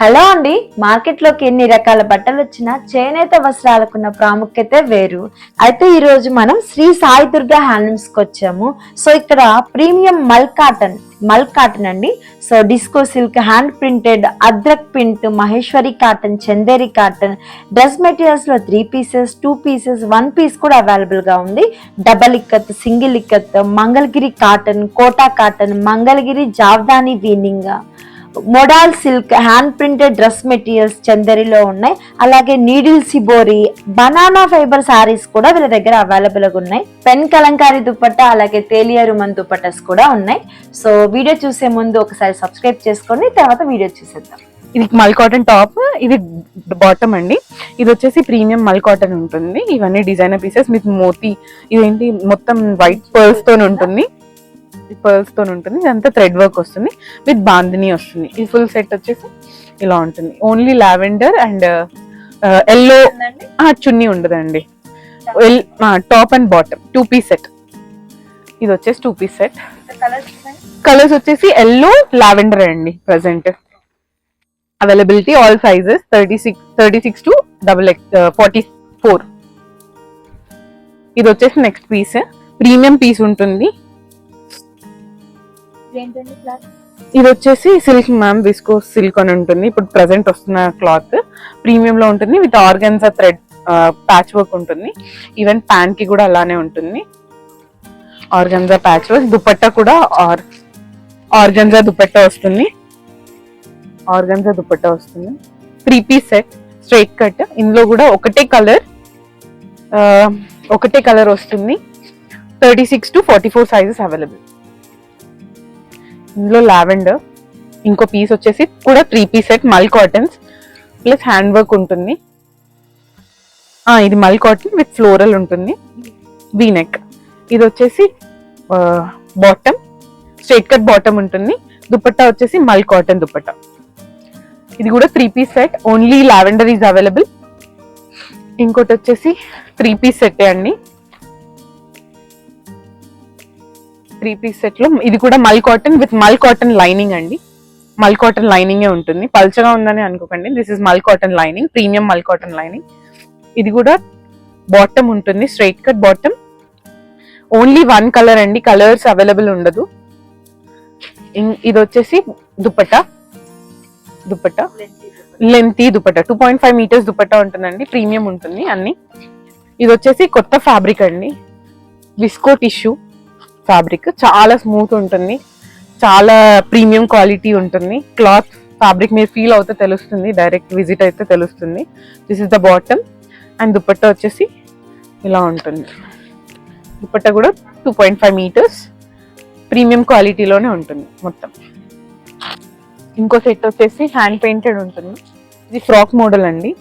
Hello అండి, మార్కెట్లోకి ఎన్ని రకాల బట్టలు వచ్చినా చేనేత వస్త్రాలకున్న ప్రాముఖ్యత వేరు. అయితే ఈ రోజు మనం శ్రీ సాయి దుర్గా హ్యాండ్లూమ్స్ కి వచ్చాము. సో ఇక్కడ ప్రీమియం మల్ కాటన్ అండి. So disco silk, hand printed, Ajrak print, Maheshwari cotton, Chanderi cotton, dress materials లో 3 పీసెస్, 2 పీసెస్, 1 పీస్ కూడా అవైలబుల్ గా ఉంది. Double ikat, single ikat, Mangalagiri cotton, Kota cotton, Mangalagiri Jamdani weaving, modal silk, hand printed dress materials చందరిలో ఉన్నాయి. అలాగే needle shibori, banana fibre saris కూడా వీళ్ళ దగ్గర అవైలబుల్ గా ఉన్నాయి. పెన్ కలంకారీ దుపట్టా, అలాగే తేలియా రుమన్ దుపట్టాస్ కూడా ఉన్నాయి. సో వీడియో చూసే ముందు ఒకసారి సబ్స్క్రైబ్ చేసుకోండి, తర్వాత వీడియో చూసేద్దాం. ఇది మల్ కాటన్ టాప్, ఇది బాటమ్ అండి. ఇది వచ్చేసి ప్రీమియం మల్ కాటన్ ఉంటుంది. ఇవన్నీ డిజైనర్ పీసెస్ విత్ మోతీ, ఇదేంటి మొత్తం వైట్ పర్ల్స్ తో ఉంటుంది. ఇదంతా థ్రెడ్ వర్క్ వస్తుంది, విత్ బాందిని వస్తుంది. ఈ ఫుల్ సెట్ వచ్చేసి ఇలా ఉంటుంది. Only lavender and yellow chunni ఉండదండి. Top and bottom 2 piece set. ఇది వచ్చేసి 2 పీస్ సెట్. కలర్స్ వచ్చేసి ఎల్లో, లావెండర్ అండి. Present availability all sizes 36 to 44. ఇది వచ్చేసి నెక్స్ట్ పీస్, ప్రీమియం పీస్ ఉంటుంది. ఇది వచ్చేసి సిల్క్ మ్యామ్, విస్కోస్ సిల్క్ అని ఉంటుంది. ఇప్పుడు ప్రెసెంట్ వస్తున్న క్లాత్ ప్రీమియం లో ఉంటుంది, with organza thread patch work ఉంటుంది. ఈవెన్ ప్యాంట్ కి కూడా అలానే ఉంటుంది, ఆర్గన్జా ప్యాచ్ వర్క్. దుపట్టా కూడా ఆర్గన్జా దుపట్టా వస్తుంది. 3 పీస్ సెట్, స్ట్రైట్ కట్. ఇందులో కూడా ఒకటే కలర్ వస్తుంది. 36 to 44 సైజెస్ అవైలబుల్. ఇందులో లావెండర్. ఇంకో పీస్ వచ్చేసి కూడా 3 పీస్ సెట్, మల్ కాటన్స్ ప్లస్ హ్యాండ్ వర్క్ ఉంటుంది. ఇది మల్ కాటన్ విత్ ఫ్లోరల్ ఉంటుంది, వీ నెక్. ఇది వచ్చేసి బాటమ్, స్ట్రైట్ కట్ బాటమ్ ఉంటుంది. దుపట్టా వచ్చేసి మల్ కాటన్ దుపట్టా. ఇది కూడా 3 piece set, only lavender is available. ఇంకోటి వచ్చేసి 3 పీస్ సెట్ అండి. 3 పీస్ సెట్ లో ఇది కూడా మల్ కాటన్ విత్ మల్ కాటన్ లైనింగ్ అండి. మల్ కాటన్ లైనింగ్ ఉంటుంది, పల్చగా ఉందని అనుకోకండి. దిస్ ఇస్ మల్ cotton lining, premium mul cotton lining. ఇది కూడా బాటమ్ ఉంటుంది, straight cut bottom. Only 1 colour అండి, కలర్స్ అవైలబుల్ ఉండదు. ఇది వచ్చేసి దుపట్టా లెంతీ దుపట్టా, 2.5 మీటర్స్ దుపట్టా ఉంటుందండి. ప్రీమియం ఉంటుంది అన్ని. ఇది వచ్చేసి కొత్త ఫ్యాబ్రిక్ అండి, విస్కో టిష్యూ ఫ్యాబ్రిక్. చాలా స్మూత్ ఉంటుంది, చాలా ప్రీమియం క్వాలిటీ ఉంటుంది. క్లాత్ ఫ్యాబ్రిక్ మీరు ఫీల్ అవుతే తెలుస్తుంది, డైరెక్ట్ విజిట్ అయితే తెలుస్తుంది. This is the bottom. And dupatta వచ్చేసి ఇలా ఉంటుంది. దుపట్టా కూడా 2.5 మీటర్స్, ప్రీమియం క్వాలిటీలోనే ఉంటుంది మొత్తం. ఇంకో సెట్ వచ్చేసి హ్యాండ్ పెయింటెడ్ ఉంటుంది. ఇది ఫ్రాక్ మోడల్ అండి,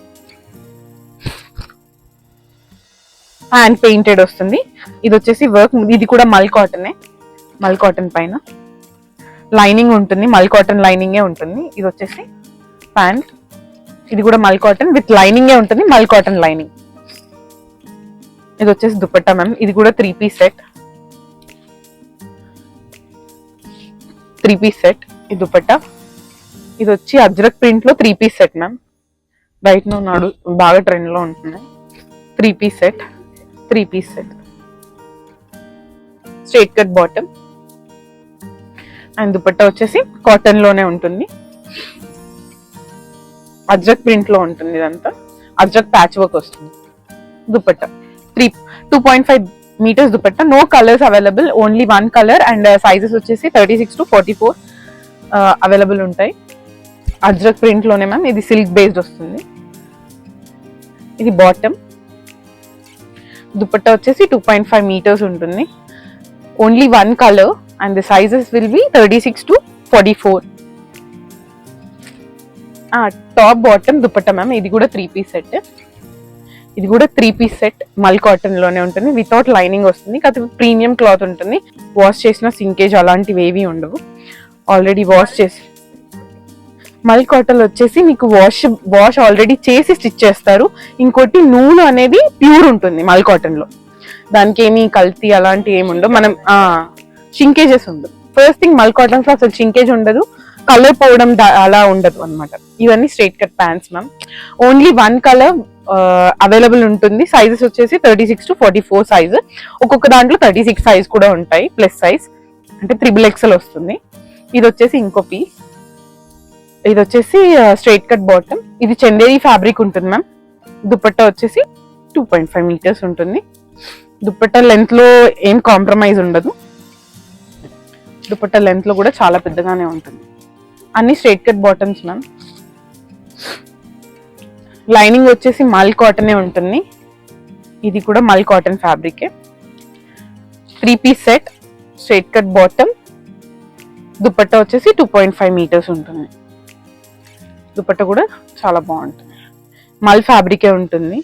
హ్యాండ్ పెయింటెడ్ వస్తుంది. ఇది వచ్చేసి వర్క్, ఇది కూడా మల్ కాటన్ పైన లైనింగ్ ఉంటుంది, మల్ కాటన్ లైనింగే ఉంటుంది. ఇది వచ్చేసి ప్యాంట్, ఇది కూడా మల్ కాటన్ విత్ లైనింగే ఉంటుంది, మల్ కాటన్ లైనింగ్. ఇది వచ్చేసి దుపట్టా మ్యామ్. ఇది కూడా 3 పీస్ సెట్, ఈ దుపట్టా. ఇది వచ్చి అజ్రక్ ప్రింట్ లో 3 piece set ma'am. Right now బాగా ట్రెండ్ లో ఉంటుంది. 3 piece set, straight cut bottom. And dupatta వచ్చేసి కాటన్ లోనే ఉంటుంది, అజ్రక్ ప్రింట్ లో ఉంటుంది. ఇదంతా అజ్రక్ ప్యాచ్ వర్క్ వస్తుంది. Dupatta 2.5 metres dupatta. No colours available, only 1 colour. And sizes వచ్చేసి 36 to 44 అవైలబుల్ ఉంటాయి. అజ్రక్ ప్రింట్ లోనే మ్యామ్. ఇది సిల్క్ బేస్డ్ వస్తుంది. ఇది బాటమ్. దుపట్టా వచ్చేసి 2.5 మీటర్స్ ఉంటుంది, only 1 colour. And the sizes will be 36 to 44. Top bottom dupatta ma'am. ఇది కూడా 3 పీస్ సెట్, మల్ కాటన్ లోనే ఉంటుంది, వితౌట్ లైనింగ్ వస్తుంది. కాకపోతే ప్రీమియం క్లాత్ ఉంటుంది. వాష్ చేసిన సింకేజ్ అలాంటివి ఏవి ఉండవు, ఆల్రెడీ వాష్ చేసి. మల్ కాటన్ వచ్చేసి మీకు వాష్ ఆల్రెడీ చేసి స్టిచ్ చేస్తారు. ఇంకోటి నూలు అనేది ప్యూర్ ఉంటుంది మల్ కాటన్ లో, దానికి ఏమి కల్తీ అలాంటి ఏమి ఉండవు. మనం షింకేజెస్ ఉండదు. ఫస్ట్ థింగ్, మల్ కాటన్స్ లో అసలు షింకేజ్ ఉండదు, కలర్ పోవడం అలా ఉండదు అన్నమాట. ఇవన్నీ straight cut pants ma'am. Only 1 colour available ఉంటుంది. సైజెస్ వచ్చేసి 36 to 44 సైజ్. ఒక్కొక్క దాంట్లో 36 సైజ్ కూడా ఉంటాయి, ప్లస్ సైజ్ అంటే XXL వస్తుంది. ఇది వచ్చేసి ఇంకో పీస్. ఇది వచ్చేసి స్ట్రైట్ కట్ బాటమ్. ఇది చందేరి ఫ్యాబ్రిక్ ఉంటుంది మ్యామ్. దుపట్టా వచ్చేసి 2.5 మీటర్స్ ఉంటుంది. దుపట్టా లెంత్ లో ఏం కాంప్రమైజ్ ఉండదు. దుపట్టా లెంత్ లో కూడా చాలా పెద్దగానే ఉంటుంది. అన్ని straight cut bottoms ma'am. Lining వచ్చేసి మల్ కాటనే ఉంటుంది. ఇది కూడా మల్ కాటన్ ఫ్యాబ్రికే. 3 piece set, straight cut bottom. Dupatta వచ్చేసి 2.5 మీటర్స్ ఉంటుంది. దుపట్టా కూడా చాలా బాగుంటుంది. మల్ ఫ్యాబ్రికే ఉంటుంది.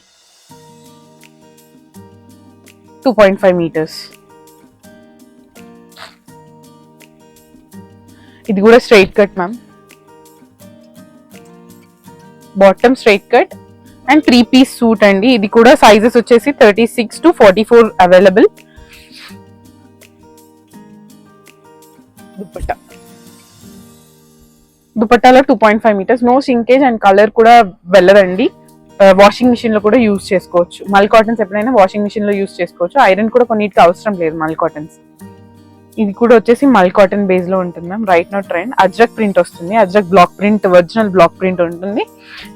2.5 మీటర్స్. ఇది కూడా straight cut ma'am. Bottom straight cut and 3 piece suit అండి. ఇది కూడా సైజెస్ వచ్చేసి 36 to 44 అవైలబుల్. దుపట్టాలో 2.5 metres. No shrinkage and colour కూడా వెళ్ళదండి. వాషింగ్ మిషన్ లో కూడా యూజ్ చేసుకోవచ్చు. మల్ కాటన్స్ ఎప్పుడైనా వాషింగ్ మిషన్ లో యూజ్ చేసుకోవచ్చు. ఐరన్ కూడా కొన్నిటికి అవసరం లేదు మల్ కాటన్స్. ఇది కూడా వచ్చేసి మల్ కాటన్ బేస్ లో ఉంటుంది ma'am. Right no trend. Ajrak print వస్తుంది. Ajrak block print, original block print ఉంటుంది.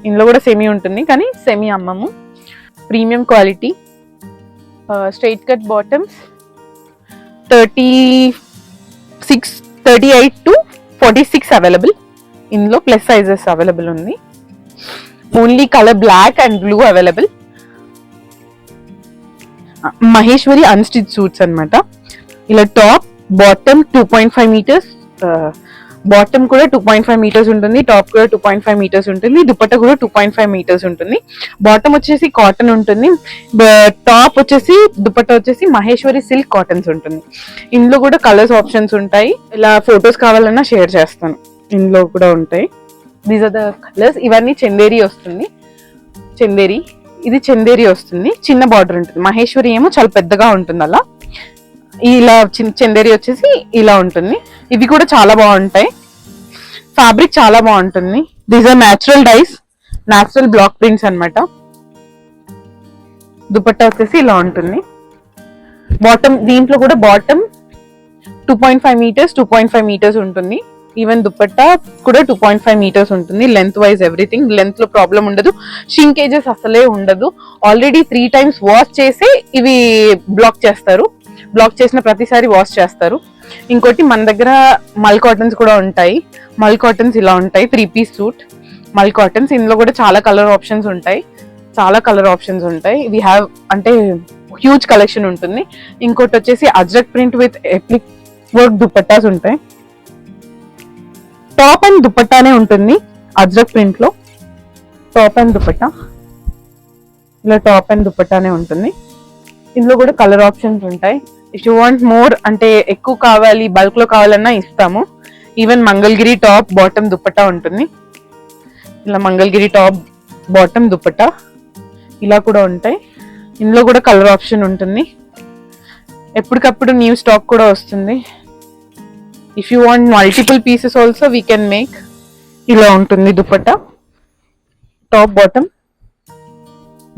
ఇందులో కూడా సెమీ ఉంటుంది, కానీ సెమీ అమ్మము. Premium quality. Straight cut bottoms 38 to 46 available. ఇందులో ప్లస్ సైజెస్ అవైలబుల్ ఉంది. Only colour black and blue available. Maheshwari unstitch suits అన్నమాట. ఇలా టాప్ బాటమ్ 2.5 మీటర్స్. బాటమ్ కూడా 2.5 మీటర్స్ ఉంటుంది. టాప్ కూడా 2.5 మీటర్స్ ఉంటుంది. దుపట్టా కూడా 2.5 మీటర్స్ ఉంటుంది. బాటమ్ వచ్చేసి కాటన్ ఉంటుంది. టాప్ వచ్చేసి దుపట్టా వచ్చేసి మహేశ్వరి సిల్క్ కాటన్స్ ఉంటుంది. ఇందులో కూడా కలర్స్ ఆప్షన్స్ ఉంటాయి. ఇలా ఫొటోస్ కావాలన్నా షేర్ చేస్తాను. ఇందులో కూడా ఉంటాయి. These are the colours. ఇవన్నీ చందేరి వస్తుంది. చందేరి, ఇది చందేరి వస్తుంది. చిన్న బార్డర్ ఉంటుంది. మహేశ్వరి ఏమో చాలా పెద్దగా ఉంటుంది. అలా ఇలా చందేరి వచ్చేసి ఇలా ఉంటుంది. ఇవి కూడా చాలా బాగుంటాయి. ఫ్యాబ్రిక్ చాలా బాగుంటుంది. These are natural dyes, natural block prints అన్నమాట. దుపట్టా వచ్చేసి ఇలా ఉంటుంది. బాటమ్, దీంట్లో కూడా బాటమ్ 2.5 మీటర్స్ 2.5 మీటర్స్ ఉంటుంది. ఈవెన్ దుపట్టా కూడా 2.5 మీటర్స్ ఉంటుంది. Lengthwise everything. లెంత్ లో ప్రాబ్లం ఉండదు. షింకేజెస్ అసలే ఉండదు. ఆల్రెడీ 3 times వాష్ చేసి ఇవి బ్లాక్ చేస్తారు. బ్లాక్ చేసిన ప్రతిసారి వాష్ చేస్తారు. ఇంకోటి మన దగ్గర మల్ కాటన్స్ కూడా ఉంటాయి. మల్ కాటన్స్ ఇలా ఉంటాయి. 3 పీస్ సూట్ మల్ కాటన్స్. ఇందులో కూడా చాలా కలర్ ఆప్షన్స్ ఉంటాయి. వి హ్యావ్ అంటే హ్యూజ్ కలెక్షన్ ఉంటుంది. ఇంకోటి వచ్చేసి Ajrak print with applique work dupattas ఉంటాయి. టాప్ అండ్ దుపట్టానే ఉంటుంది అజ్రక్ ప్రింట్ లో. టాప్ అండ్ దుపట్టా ఇలా టాప్ అండ్ దుపట్టానే ఉంటుంది. ఇందులో కూడా కలర్ ఆప్షన్స్ ఉంటాయి. ఇఫ్ యూ వాంట్ మోర్ అంటే ఎక్కువ కావాలి, బల్క్ లో కావాలన్నా ఇస్తాము. Even Mangalagiri top bottom dupatta ఉంటుంది. ఇలా మంగళగిరి టాప్ బాటమ్ దుపట్టా ఇలా కూడా ఉంటాయి. ఇందులో కూడా కలర్ ఆప్షన్ ఉంటుంది. ఎప్పటికప్పుడు న్యూ స్టాక్ కూడా వస్తుంది. If you want multiple pieces also we can make. ఇలా ఉంటుంది దుపట్టా. టాప్ బాటమ్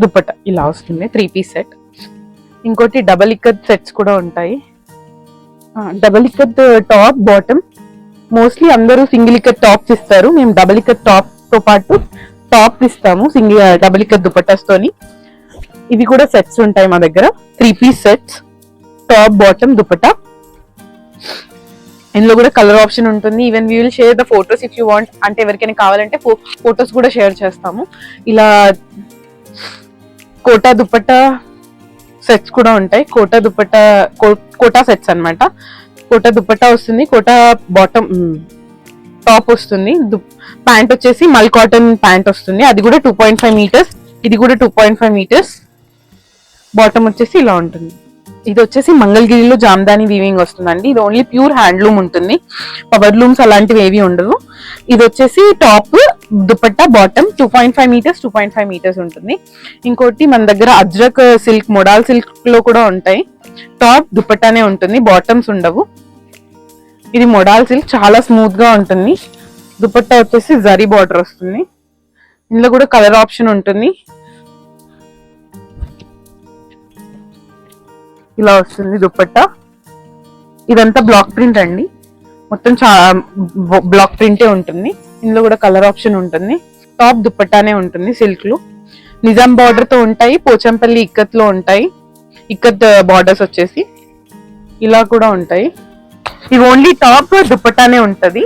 దుపట్టా ఇలా వస్తుంది. 3 పీస్ సెట్. ఇంకోటి డబల్ ఇక్కత్ సెట్స్ కూడా ఉంటాయి. Double ikat top bottom. Mostly అందరూ సింగిల్ ఇక్కత్ టాప్స్ ఇస్తారు. మేము డబల్ ఇక్కత్ టాప్ తో పాటు టాప్ ఇస్తాము డబల్ ఇక్కత్ దుపట్టాస్ తోని. ఇవి కూడా సెట్స్ ఉంటాయి మా దగ్గర. 3 piece sets, top bottom dupatta. ఇందులో కూడా కలర్ ఆప్షన్ ఉంటుంది. Even we will share the photos if you want. అంటే ఎవరికైనా కావాలంటే ఫొటోస్ కూడా షేర్ చేస్తాము. ఇలా కోటా దుపట్టా సెట్స్ కూడా ఉంటాయి. కోటా దుపట్టా కోటా సెట్స్ అన్నమాట. కోటా దుపట్టా వస్తుంది. కోటా బాటమ్ టాప్ వస్తుంది. ప్యాంట్ వచ్చేసి మల్ కాటన్ ప్యాంట్ వస్తుంది. అది కూడా 2.5 మీటర్స్. ఇది కూడా 2.5 మీటర్స్. బాటమ్ వచ్చేసి ఇలా ఉంటుంది. ఇది వచ్చేసి మంగళగిరిలో జామ్దాని వీవింగ్ వస్తుందండి. ఇది ఓన్లీ ప్యూర్ హ్యాండ్లూమ్ ఉంటుంది. పవర్ లూమ్స్ అలాంటివి ఏవి ఉండవు. ఇది వచ్చేసి top dupatta bottom 2.5 metres 2.5 metres ఉంటుంది. ఇంకోటి మన దగ్గర అజ్రక్ సిల్క్, మొడాల్ సిల్క్ లో కూడా ఉంటాయి. టాప్ దుపట్టానే ఉంటుంది, బాటమ్స్ ఉండవు. ఇది మొడాల్ సిల్క్, చాలా స్మూత్ గా ఉంటుంది. దుపట్టా వచ్చేసి జరీ బార్డర్ వస్తుంది. ఇందులో కూడా కలర్ ఆప్షన్ ఉంటుంది. ఇలా వస్తుంది దుపట్టా. ఇదంతా బ్లాక్ ప్రింట్ అండి, మొత్తం బ్లాక్ ప్రింటే ఉంటుంది. ఇందులో కూడా కలర్ ఆప్షన్ ఉంటుంది. టాప్ దుపట్టానే ఉంటుంది సిల్క్ లో. నిజాం బార్డర్ తో ఉంటాయి, పోచంపల్లి ఇక్కత్ లో ఉంటాయి. ఇక్కత్ బార్డర్స్ వచ్చేసి ఇలా కూడా ఉంటాయి. ఇది ఓన్లీ టాప్ దుపట్టానే ఉంటది,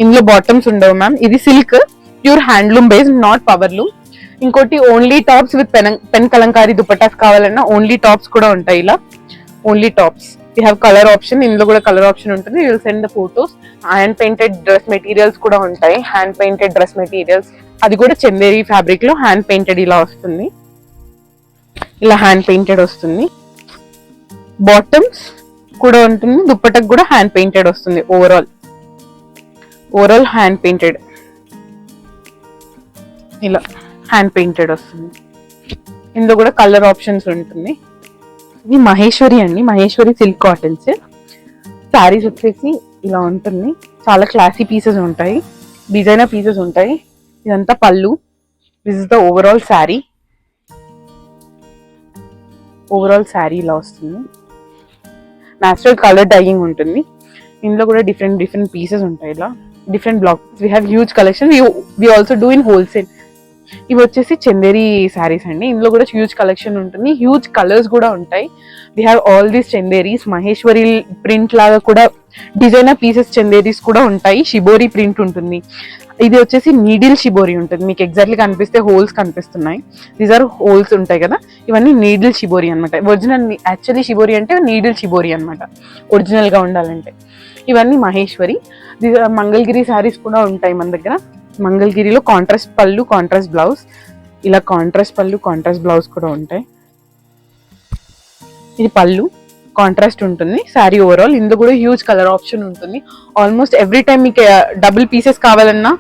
ఇందులో బాటమ్స్ ఉండవు మ్యామ్. ఇది silk pure handloom based, not power loom. ఇంకోటి only tops with pen Kalamkari dupattas కావాలన్నా ఓన్లీ టాప్స్ కూడా ఉంటాయి. ఇలా only tops. We have colour option, ఇందులో కూడా కలర్ ఆప్షన్ ఉంటుంది. You will send the photos. Hand painted dress materials కూడా ఉంటాయి, హ్యాండ్ పెయింటెడ్ డ్రెస్ మెటీరియల్స్. అది కూడా చందేరి ఫ్యాబ్రిక్ లో హ్యాండ్ పెయింటెడ్ ఇలా వస్తుంది. ఇలా హ్యాండ్ పెయింటెడ్ వస్తుంది. బాటమ్స్ కూడా ఉంటుంది, దుప్పటకు కూడా హ్యాండ్ పెయింటెడ్ వస్తుంది. ఓవరాల్ హ్యాండ్ పెయింటెడ్, ఇలా హ్యాండ్ పెయింటెడ్ వస్తుంది. ఇందులో కూడా కలర్ ఆప్షన్స్ ఉంటుంది. ఇది మహేశ్వరి అండి, మహేశ్వరి సిల్క్ కాటన్స్. శారీస్ వచ్చేసి ఇలా ఉంటుంది, చాలా క్లాసీ పీసెస్ ఉంటాయి, డిజైనర్ పీసెస్ ఉంటాయి. ఇదంతా పళ్ళు. This is the overall sari. Overall sari ఇలా వస్తుంది. న్యాచురల్ కలర్ డైయింగ్ ఉంటుంది. ఇందులో కూడా డిఫరెంట్ పీసెస్ ఉంటాయి, ఇలా different blocks. We have huge collection. We also do in wholesale. ఇవి వచ్చేసి చందేరి శారీస్ అండి, ఇందులో కూడా హ్యూజ్ కలెక్షన్ ఉంటుంది, హ్యూజ్ కలర్స్ కూడా ఉంటాయి. We have all these Chanderis. Maheshwari print లాగా కూడా డిజైనర్ పీసెస్ చందేరీస్ కూడా ఉంటాయి. షిబోరి ప్రింట్ ఉంటుంది. ఇది వచ్చేసి నీడిల్ షిబోరి ఉంటుంది. మీకు ఎగ్జాక్ట్లీ కనిపిస్తే హోల్స్ కనిపిస్తున్నాయి, దీస్ ఆర్ హోల్స్ ఉంటాయి కదా, ఇవన్నీ నీడిల్ షిబోరి అనమాట. ఒరిజినల్ యాక్చువల్లీ షిబోరి అంటే నీడిల్ షిబోరి అనమాట, ఒరిజినల్ గా ఉండాలంటే. ఇవన్నీ మహేశ్వరి. మంగళగిరి శారీస్ కూడా ఉంటాయి మన దగ్గర. మంగళగిరిలో కాంట్రాస్ట్ పళ్ళు, కాంట్రాస్ట్ బ్లౌజ్. ఇలా కాంట్రాస్ట్ పళ్ళు, కాంట్రాస్ట్ బ్లౌజ్ కూడా ఉంటాయి. ఇది పళ్ళు, కాంట్రాస్ట్ ఉంటుంది శారీ ఓవరాల్. ఇందులో కూడా హ్యూజ్ కలర్ ఆప్షన్ ఉంటుంది. ఆల్మోస్ట్ ఎవ్రీ టైం మీకు డబుల్ పీసెస్ కావాలన్నా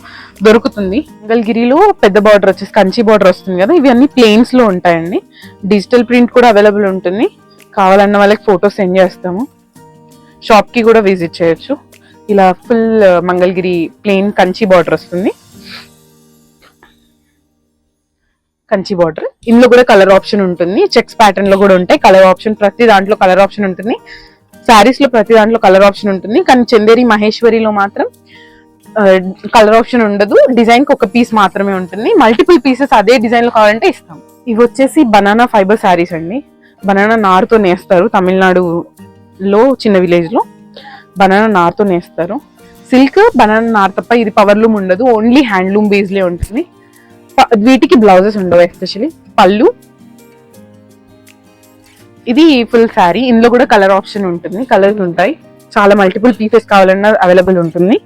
దొరుకుతుంది. మంగళగిరిలో పెద్ద బార్డర్ వచ్చేసి కంచి బార్డర్ వస్తుంది కదా, ఇవి అన్ని ప్లెయిన్స్ లో ఉంటాయండి. డిజిటల్ ప్రింట్ కూడా అవైలబుల్ ఉంటుంది, కావాలన్న వాళ్ళకి ఫోటోస్ సెండ్ చేస్తాము. షాప్ కి కూడా విజిట్ చేయొచ్చు. ఇలా full Mangalagiri plain Kanchi border వస్తుంది, కంచి బార్డర్. ఇందులో కూడా కలర్ ఆప్షన్ ఉంటుంది, చెక్స్ ప్యాటర్న్ లో కూడా ఉంటాయి కలర్ ఆప్షన్. ప్రతి దాంట్లో కలర్ ఆప్షన్ ఉంటుంది, శారీస్ లో ప్రతి దాంట్లో కలర్ ఆప్షన్ ఉంటుంది. కానీ చందేరి మహేశ్వరిలో మాత్రం కలర్ ఆప్షన్ ఉండదు, డిజైన్ కి ఒక పీస్ మాత్రమే ఉంటుంది. మల్టిపుల్ పీసెస్ అదే డిజైన్ లో కావాలంటే ఇస్తాం. ఇవి వచ్చేసి బనానా ఫైబర్ శారీస్ అండి, బనానా నారుతో నేస్తారు. తమిళనాడులో చిన్న విలేజ్ లో బనానా నారుతో నేస్తారు. సిల్క్ బనానా నార్ తప్ప ఇది పవర్ లూమ్ ఉండదు, ఓన్లీ హ్యాండ్లూమ్ బేస్ లే ఉంటుంది. వీటికి బ్లౌజెస్ ఉండవు. ఎస్పెషల్లీ పళ్ళు. ఇది ఫుల్ శారీ. ఇందులో కూడా కలర్ ఆప్షన్ ఉంటుంది, కలర్స్ ఉంటాయి. చాలా మల్టిపుల్ పీసెస్ కావాలన్నా అవైలబుల్ ఉంటుంది.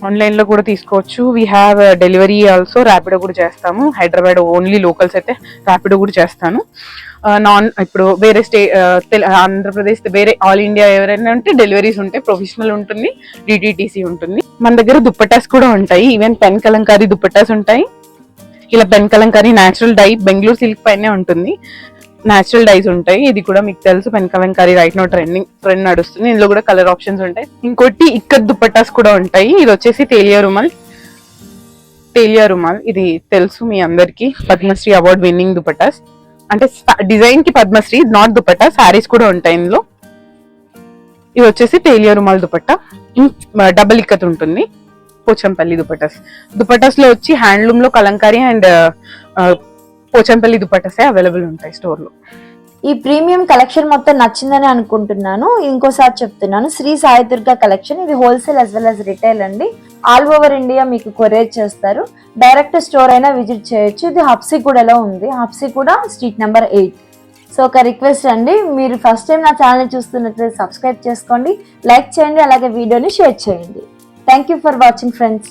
ఆన్లైన్ లో కూడా తీసుకోవచ్చు. We have delivery also, Rapido కూడా చేస్తాము. హైదరాబాద్ ఓన్లీ లోకల్స్ అయితే ర్యాపిడో కూడా చేస్తాను. ఇప్పుడు వేరే ఆంధ్రప్రదేశ్, వేరే ఆల్ ఇండియా ఎవరైనా ఉంటే డెలివరీస్ ఉంటాయి. ప్రొఫెషనల్ ఉంటుంది, డిటిటిసి ఉంటుంది. మన దగ్గర దుప్పటాస్ కూడా ఉంటాయి. ఈవెన్ పెన్ కలంకారీ దుప్పటాస్ ఉంటాయి. ఇలా pen Kalamkari natural dye Bengaluru silk పైనే ఉంటుంది, న్యాచురల్ డైస్ ఉంటాయి. ఇది కూడా మీకు తెలుసు, pen Kalamkari right no trend నడుస్తుంది. ఇందులో కూడా కలర్ ఆప్షన్స్ ఉంటాయి. ఇంకోటి ఇక్కత్ దుప్పటాస్ కూడా ఉంటాయి. ఇది వచ్చేసి తేలియా రుమాల్. ఇది తెలుసు మీ అందరికి, పద్మశ్రీ అవార్డ్ విన్నింగ్ దుప్పటాస్. అంటే డిజైన్ కి పద్మశ్రీ, నాట్ దుపట్టా. శారీస్ కూడా ఉంటాయి ఇందులో. ఇది వచ్చేసి తేలియా రుమాల్ దుపట్టా, డబల్ ఇక్కత్ ఉంటుంది. పోచంపల్లి దుపట్టాస్ లో వచ్చి హ్యాండ్లూమ్ లో కలంకారీ అండ్ పోచంపల్లి దుపట్టాసే అవైలబుల్ ఉంటాయి స్టోర్ లో. ఈ ప్రీమియం కలెక్షన్ మొత్తం నచ్చిందని అనుకుంటున్నాను. ఇంకోసారి చెప్తున్నాను, శ్రీ సాయి దుర్గా కలెక్షన్. ఇది wholesale as well as retail అండి. ఆల్ ఓవర్ ఇండియా మీకు కొరియర్ చేస్తారు. డైరెక్ట్ స్టోర్ అయినా విజిట్ చేయొచ్చు. ఇది హబ్సిగూడలో ఉంది, హబ్సిగూడ స్ట్రీట్ నెంబర్ 8. సో ఒక రిక్వెస్ట్ అండి, మీరు ఫస్ట్ టైం నా ఛానల్ చూస్తున్నట్లయితే సబ్స్క్రైబ్ చేసుకోండి, లైక్ చేయండి, అలాగే వీడియోని షేర్ చేయండి. Thank you for watching friends.